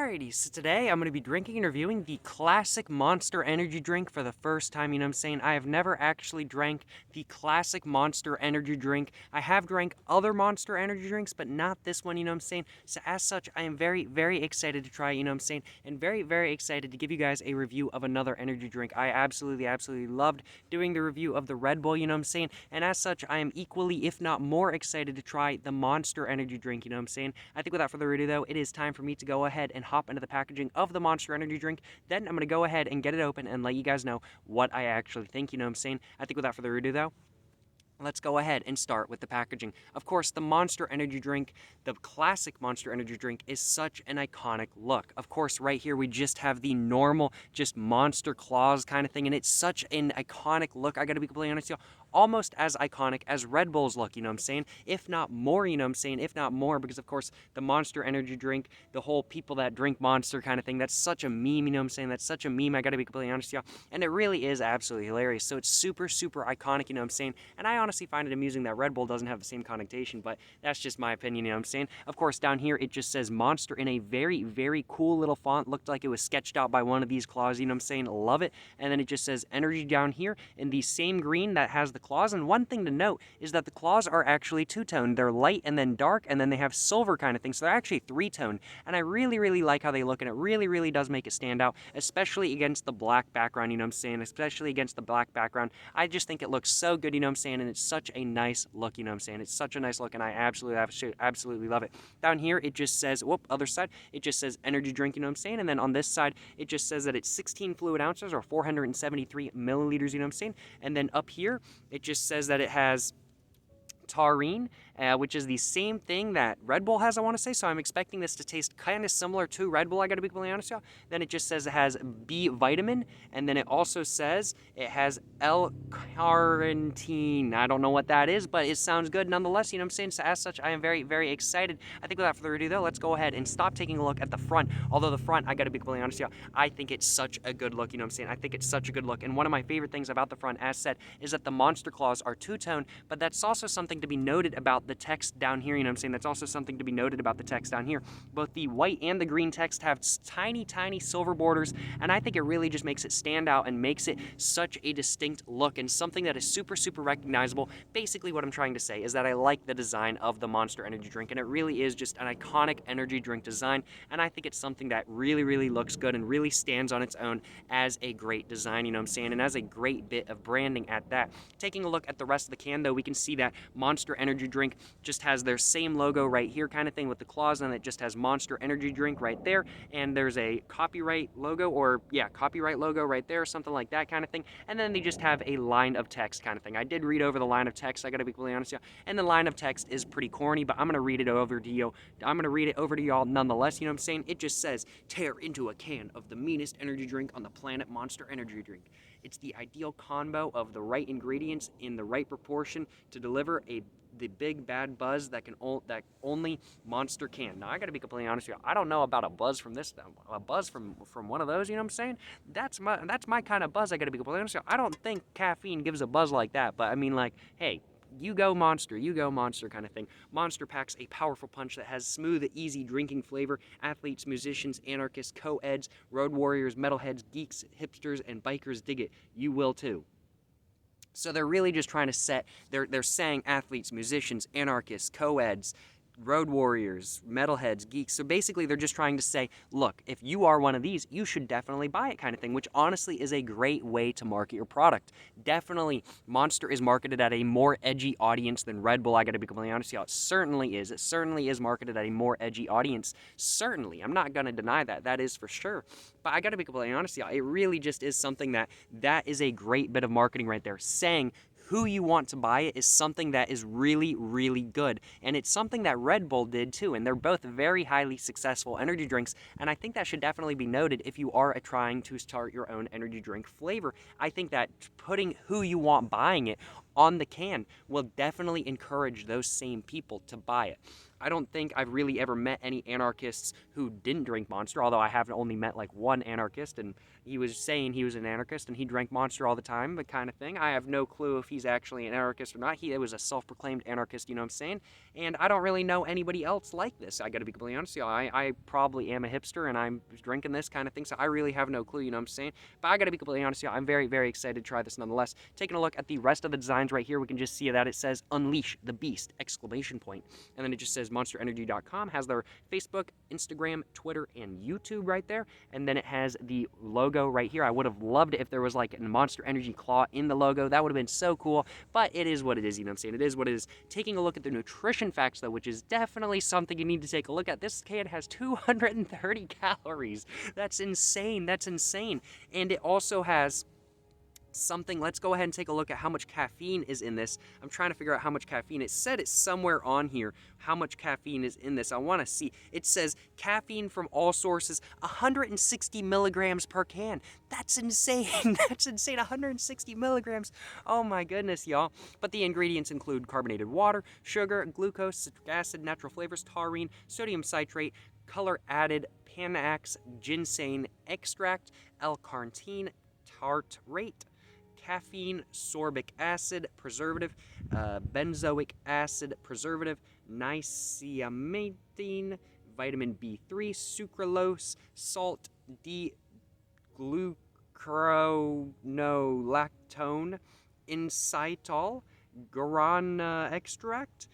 Alrighty, so today I'm going to be drinking and reviewing the classic Monster energy drink for the first time, you know what I'm saying? I have never actually drank the classic Monster energy drink. I have drank other Monster energy drinks, but not this one, you know what I'm saying? So as such, I am very, very excited to try, you know what I'm saying? And very, very excited to give you guys a review of another energy drink. I absolutely, absolutely loved doing the review of the Red Bull, you know what I'm saying? And as such, I am equally, if not more excited to try the Monster energy drink, you know what I'm saying? I think without further ado though, it is time for me to go ahead and hop into the packaging of the Monster energy drink. Then I'm going to go ahead and get it open and let you guys know what I actually think, you know what I'm saying? I think without further ado though, let's go ahead and start with the packaging. Of course, the Monster energy drink, the classic Monster energy drink, is such an iconic look. Of course, right here we just have the normal, just monster claws kind of thing, and it's such an iconic look. I gotta be completely honest, y'all. Almost as iconic as Red Bull's look, you know what I'm saying? If not more, you know what I'm saying? If not more, because of course, the Monster energy drink, the whole people that drink Monster kind of thing, that's such a meme, you know what I'm saying? That's such a meme, I gotta be completely honest, y'all. And it really is absolutely hilarious. So it's super, super iconic, you know what I'm saying? And I honestly find it amusing that Red Bull doesn't have the same connotation, but that's just my opinion, you know what I'm saying? Of course, down here, it just says Monster in a very, very cool little font. Looked like it was sketched out by one of these claws, you know what I'm saying? Love it. And then it just says energy down here in the same green that has the claws. And one thing to note is that the claws are actually two-toned. They're light and then dark, and then they have silver kind of thing. So they're actually three-toned. And I really, really like how they look, and it really, really does make it stand out, especially against the black background, you know what I'm saying? Especially against the black background. I just think it looks so good, you know what I'm saying? And it's such a nice look, you know what I'm saying? It's such a nice look, and I absolutely love it. Down here, it just says, other side, it just says energy drink, you know what I'm saying? And then on this side, it just says that it's 16 fluid ounces or 473 milliliters, you know what I'm saying? And then up here, it just says that it has taurine, which is the same thing that Red Bull has, I want to say. So I'm expecting this to taste kind of similar to Red Bull, I got to be completely honest, y'all. Then it just says it has B vitamin, and then it also says it has L-carnitine. I don't know what that is, but it sounds good nonetheless, you know what I'm saying? So as such, I am very, very excited. I think without further ado, though, let's go ahead and stop taking a look at the front. Although the front, I got to be completely honest, y'all, I think it's such a good look, you know what I'm saying? I think it's such a good look. And one of my favorite things about the front, as said, is that the monster claws are two-tone, but that's also something to be noted about the text down here, you know what I'm saying? That's also something to be noted about the text down here. Both the white and the green text have tiny, tiny silver borders, and I think it really just makes it stand out and makes it such a distinct look and something that is super, super recognizable. Basically, what I'm trying to say is that I like the design of the Monster energy drink, and it really is just an iconic energy drink design, and I think it's something that really, really looks good and really stands on its own as a great design, you know what I'm saying? And as a great bit of branding at that. Taking a look at the rest of the can, though, we can see that Monster energy drink just has their same logo right here kind of thing with the claws, and it just has Monster energy drink right there, and there's a copyright logo, or yeah, copyright logo right there, something like that kind of thing, and then they just have a line of text kind of thing. I did read over the line of text, I gotta be completely honest, yeah, and the line of text is pretty corny, but I'm gonna read it over to you. I'm gonna read it over to y'all nonetheless, you know what I'm saying? It just says, tear into a can of the meanest energy drink on the planet, Monster energy drink. It's the ideal combo of the right ingredients in the right proportion to deliver the big bad buzz that only Monster can. Now I gotta be completely honest with you, I don't know about a buzz from this, a buzz from one of those, you know what I'm saying? That's my kind of buzz, I gotta be completely honest with you. I don't think caffeine gives a buzz like that, but I mean, like, hey, you go Monster kind of thing. Monster packs a powerful punch that has smooth, easy drinking flavor. Athletes, musicians, anarchists, co-eds, road warriors, metalheads, geeks, hipsters, and bikers dig it. You will too. So they're really just trying to set, they're saying athletes, musicians, anarchists, co-eds, road warriors, metalheads, geeks. So basically they're just trying to say, look, if you are one of these, you should definitely buy it kind of thing, which honestly is a great way to market your product. Definitely, Monster is marketed at a more edgy audience than Red Bull, I gotta be completely honest with you. It certainly is. It certainly is marketed at a more edgy audience. Certainly. I'm not gonna deny that. That is for sure. But I gotta be completely honest with you. It really just is something that is a great bit of marketing right there. Saying who you want to buy it is something that is really, really good. And it's something that Red Bull did too. And they're both very highly successful energy drinks. And I think that should definitely be noted if you are trying to start your own energy drink flavor. I think that putting who you want buying it on the can will definitely encourage those same people to buy it. I don't think I've really ever met any anarchists who didn't drink Monster, although I have only met like one anarchist, and he was saying he was an anarchist and he drank Monster all the time, the kind of thing. I have no clue if he's actually an anarchist or not. He was a self-proclaimed anarchist, you know what I'm saying? And I don't really know anybody else like this. I gotta be completely honest with you. I probably am a hipster and I'm drinking this kind of thing, so I really have no clue, you know what I'm saying? But I gotta be completely honest with you. I'm very, very excited to try this nonetheless. Taking a look at the rest of the designs right here, we can just see that it says Unleash the Beast! Exclamation point. And then it just says monsterenergy.com, has their Facebook, Instagram, Twitter, and YouTube right there. And then it has the logo right here. I would have loved it if there was like a Monster Energy claw in the logo. That would have been so cool, but it is what it is, you know what I'm saying? It is what it is. Taking a look at the nutrition facts, though, which is definitely something you need to take a look at. This can has 230 calories. That's insane. That's insane. And it also has something. Let's go ahead and take a look at how much caffeine is in this. I'm trying to figure out how much caffeine. It said it's somewhere on here how much caffeine is in this. I want to see. It says caffeine from all sources, 160 milligrams per can. That's insane. That's insane. 160 milligrams. Oh my goodness, y'all. But the ingredients include carbonated water, sugar, glucose, citric acid, natural flavors, taurine, sodium citrate, color added, Panax, ginseng extract, L-carnitine, tartrate, caffeine, sorbic acid, preservative, benzoic acid, preservative, niacinamide, vitamin B3, sucralose, salt, D-glucuronolactone, inositol, guarana extract,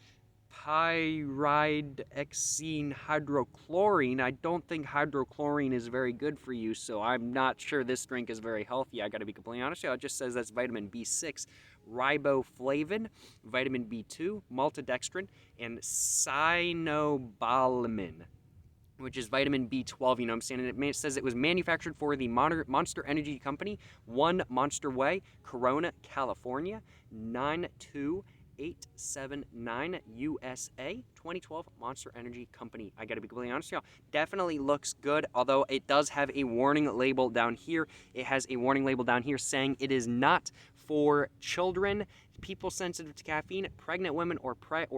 pyridexine hydrochlorine. I don't think hydrochlorine is very good for you, so I'm not sure this drink is very healthy. I gotta be completely honest. It just says that's vitamin B6, riboflavin, vitamin B2, maltodextrin, and cyanobalamin, which is vitamin B12, you know what I'm saying? And it says it was manufactured for the Monster Energy Company, 1 Monster Way, Corona, California, 92879 USA, 2012 Monster Energy Company. I gotta be completely honest with y'all. Definitely looks good, although it does have a warning label down here. It has a warning label down here saying it is not for children, people sensitive to caffeine, pregnant women, or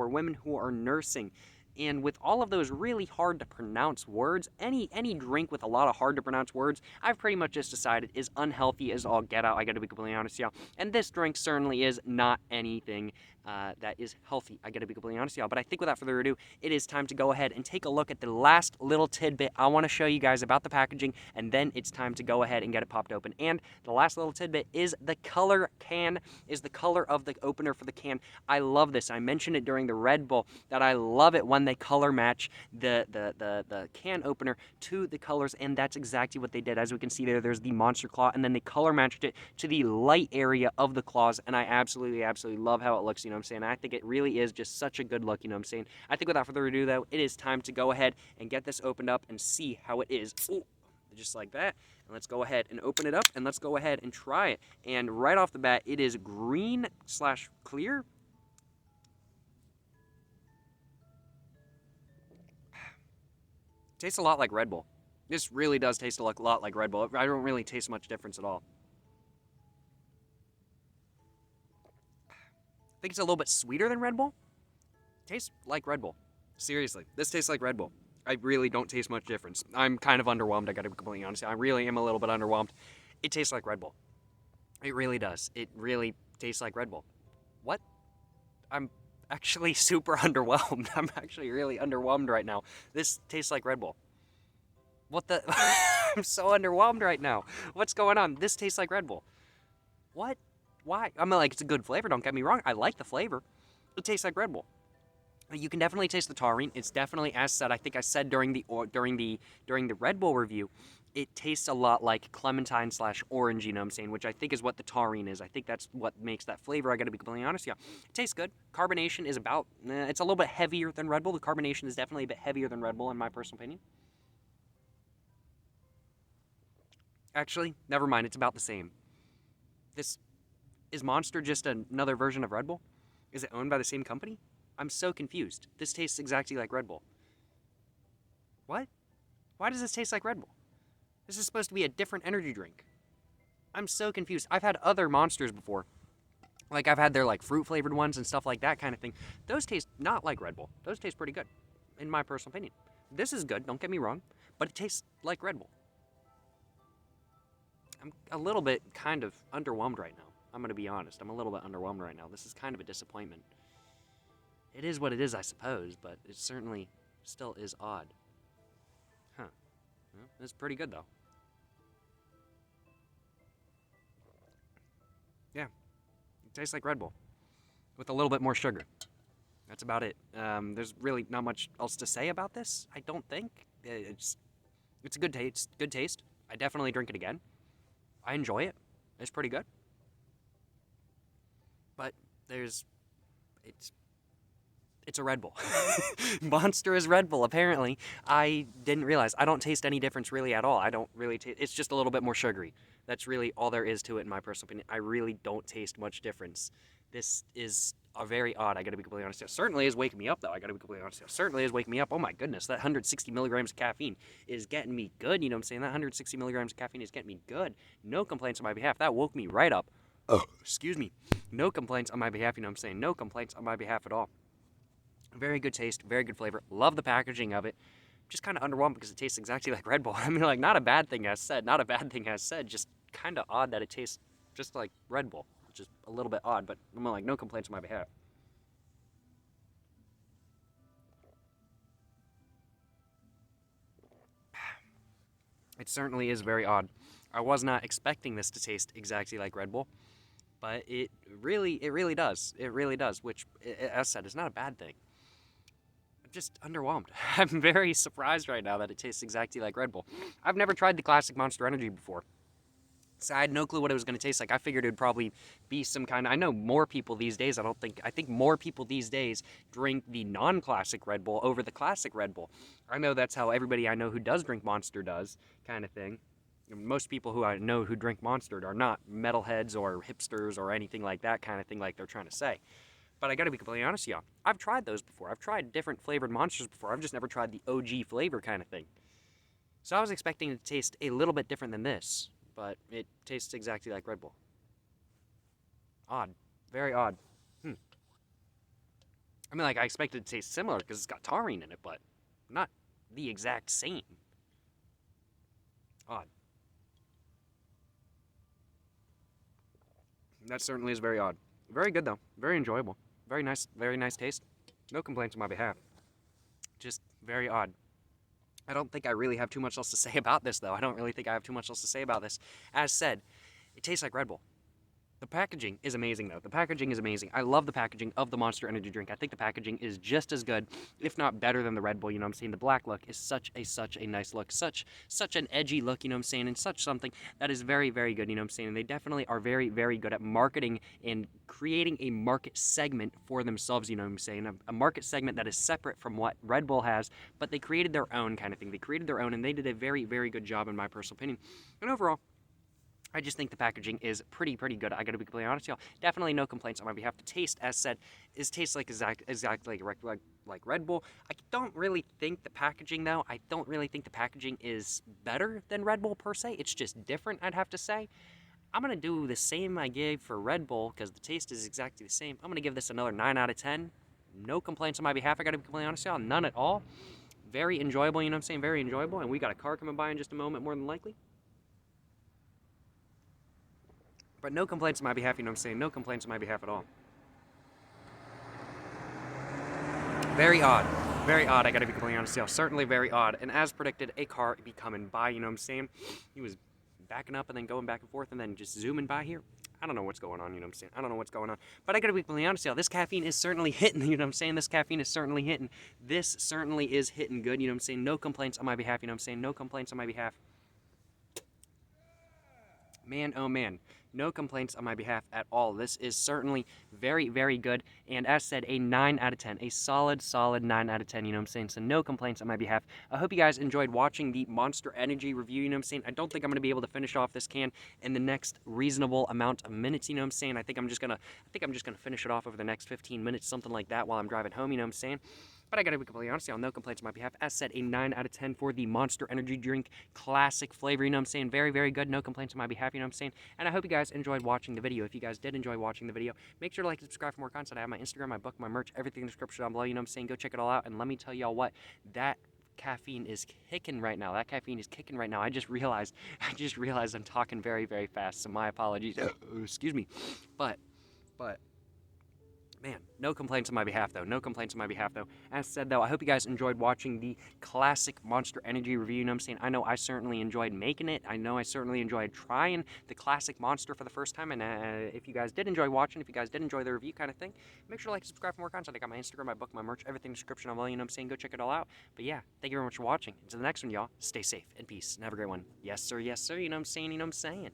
women who are nursing. And with all of those really hard to pronounce words, any drink with a lot of hard to pronounce words, I've pretty much just decided is unhealthy as all get out. I gotta be completely honest, y'all. And this drink certainly is not anything that is healthy. I gotta be completely honest, y'all. But I think without further ado, it is time to go ahead and take a look at the last little tidbit I want to show you guys about the packaging, and then it's time to go ahead and get it popped open. And the last little tidbit is the color can, is the color of the opener for the can. I love this. I mentioned it during the Red Bull that I love it when they color match the can opener to the colors, and that's exactly what they did. As we can see there's the monster claw, and then they color matched it to the light area of the claws, and I absolutely love how it looks, you know what I'm saying? I think it really is just such a good look, you know what I'm saying? I think without further ado, though, it is time to go ahead and get this opened up and see how it is. Ooh, just like that. And let's go ahead and open it up, and let's go ahead and try it. And right off the bat, it is green/clear. Tastes a lot like Red Bull. This really does taste a lot like Red Bull. I don't really taste much difference at all. I think it's a little bit sweeter than Red Bull. Tastes like Red Bull. Seriously, this tastes like Red Bull. I really don't taste much difference. I'm kind of underwhelmed, I gotta be completely honest. I really am a little bit underwhelmed. It tastes like Red Bull. It really does. It really tastes like Red Bull. What? I'm actually super underwhelmed. I'm actually really underwhelmed right now. This tastes like Red Bull. What the? I'm so underwhelmed right now. What's going on? This tastes like Red Bull. What? Why? I mean, like, it's a good flavor, don't get me wrong. I like the flavor. It tastes like Red Bull. You can definitely taste the taurine. It's definitely, as said, I think I said during the Red Bull review, it tastes a lot like clementine/orange, you know what I'm saying, which I think is what the taurine is. I think that's what makes that flavor. I gotta be completely honest, yeah. It tastes good. Carbonation is about, it's a little bit heavier than Red Bull. The carbonation is definitely a bit heavier than Red Bull, in my personal opinion. Actually, never mind, it's about the same. Is Monster just another version of Red Bull? Is it owned by the same company? I'm so confused. This tastes exactly like Red Bull. What? Why does this taste like Red Bull? This is supposed to be a different energy drink. I'm so confused. I've had other Monsters before. Like, I've had their, like, fruit-flavored ones and stuff like that kind of thing. Those taste not like Red Bull. Those taste pretty good. in my personal opinion. This is good, don't get me wrong, but it tastes like Red Bull. I'm a little bit kind of underwhelmed right now. I'm going to be honest. I'm a little bit underwhelmed right now. This is kind of a disappointment. It is what it is, I suppose, but it certainly still is odd. Huh. Well, it's pretty good, though. Yeah. It tastes like Red Bull with a little bit more sugar. That's about it. There's really not much else to say about this, I don't think. It's a good taste. Good taste. I definitely drink it again. I enjoy it. It's pretty good. But it's a Red Bull. Monster is Red Bull, apparently. I didn't realize. I don't taste any difference really at all. I don't really taste. It's just a little bit more sugary. That's really all there is to it in my personal opinion. I really don't taste much difference. This is a very odd. I gotta be completely honest. It certainly is waking me up, though. I gotta be completely honest. It certainly is waking me up. Oh my goodness, that 160 milligrams of caffeine is getting me good. You know what I'm saying? That 160 milligrams of caffeine is getting me good. No complaints on my behalf. That woke me right up. Oh, excuse me. No complaints on my behalf. You know what I'm saying? No complaints on my behalf at all. Very good taste, very good flavor. Love the packaging of it. Just kind of underwhelmed because it tastes exactly like Red Bull. I mean, like, not a bad thing as said. Not a bad thing as said. Just kind of odd that it tastes just like Red Bull. Which is a little bit odd, but I'm like, no complaints on my behalf. It certainly is very odd. I was not expecting this to taste exactly like Red Bull, but it really does. It really does, which, as said, is not a bad thing. I'm just underwhelmed. I'm very surprised right now that it tastes exactly like Red Bull. I've never tried the classic Monster Energy before, so I had no clue what it was going to taste like. I figured it would probably be some kind of... I know more people these days, I think more people these days drink the non-classic Red Bull over the classic Red Bull. I know that's how everybody I know who does drink Monster does, kind of thing. Most people who I know who drink Monster are not metalheads or hipsters or anything like that kind of thing like they're trying to say. But I gotta be completely honest with y'all. I've tried those before. I've tried different flavored Monsters before. I've just never tried the OG flavor kind of thing. So I was expecting it to taste a little bit different than this, but it tastes exactly like Red Bull. Odd. Very odd. I mean, like, I expected it to taste similar because it's got taurine in it, but not the exact same. Odd. That certainly is very odd. Very good, though. Very enjoyable. Very nice taste. No complaints on my behalf. Just very odd. I don't think I really have too much else to say about this, though. I don't really think I have too much else to say about this. As said, it tastes like Red Bull. The packaging is amazing, though. The packaging is amazing. I love the packaging of the Monster Energy drink. I think the packaging is just as good, if not better than the Red Bull. You know what I'm saying? The black look is such a nice look. Such an edgy look, you know what I'm saying? And such something that is very good, you know what I'm saying? And they definitely are very good at marketing and creating a market segment for themselves, you know what I'm saying? A market segment that is separate from what Red Bull has, but they created their own kind of thing. They created their own, and they did a very good job, in my personal opinion. And overall, I just think the packaging is pretty good. I gotta be completely honest, y'all. Definitely no complaints on my behalf. The taste, as said, tastes like exactly like Red Bull. I don't really think the packaging, though. I don't really think the packaging is better than Red Bull per se. It's just different, I'd have to say. I'm gonna do the same I gave for Red Bull because the taste is exactly the same. I'm gonna give this another 9 out of 10. No complaints on my behalf. I gotta be completely honest, y'all. None at all. Very enjoyable. You know what I'm saying? Very enjoyable. And we got a car coming by in just a moment, more than likely. But no complaints on my behalf, you know what I'm saying? No complaints on my behalf at all. Very odd. Very odd, I gotta be completely honest, y'all. Certainly very odd. And as predicted, a car be coming by, you know what I'm saying? He was backing up and then going back and forth and then just zooming by here. I don't know what's going on, you know what I'm saying? I don't know what's going on. But I gotta be completely honest, y'all. This caffeine is certainly hitting, you know what I'm saying? This caffeine is certainly hitting. This certainly is hitting good, you know what I'm saying? No complaints on my behalf, you know what I'm saying? No complaints on my behalf. Man, oh man, no complaints on my behalf at all. This is certainly very good, and as said, a 9 out of 10, a solid 9 out of 10, you know what I'm saying? So no complaints on my behalf. I hope you guys enjoyed watching the Monster Energy review, you know what I'm saying? I don't think I'm going to be able to finish off this can in the next reasonable amount of minutes, you know what I'm saying? I think I'm just going to finish it off over the next 15 minutes, something like that, while I'm driving home, you know what I'm saying? But I gotta be completely honest, y'all, no complaints on my behalf. As said, a 9 out of 10 for the Monster Energy Drink classic flavor, you know what I'm saying? Very, very good. No complaints on my behalf, you know what I'm saying? And I hope you guys enjoyed watching the video. If you guys did enjoy watching the video, make sure to like and subscribe for more content. I have my Instagram, my book, my merch, everything in the description down below, you know what I'm saying? Go check it all out. And let me tell y'all what, that caffeine is kicking right now. That caffeine is kicking right now. I just realized I'm talking very, very fast, so my apologies. Excuse me. But man, no complaints on my behalf, though. No complaints on my behalf, though. As said, though, I hope you guys enjoyed watching the classic Monster Energy review. You know what I'm saying? I know I certainly enjoyed making it. I know I certainly enjoyed trying the classic Monster for the first time. And if you guys did enjoy watching, if you guys did enjoy the review kind of thing, make sure to like and subscribe for more content. I got my Instagram, my book, my merch, everything in the description below. You know what I'm saying? Go check it all out. But yeah, thank you very much for watching. Until the next one, y'all, stay safe and peace. And have a great one. Yes, sir. Yes, sir. You know what I'm saying? You know what I'm saying?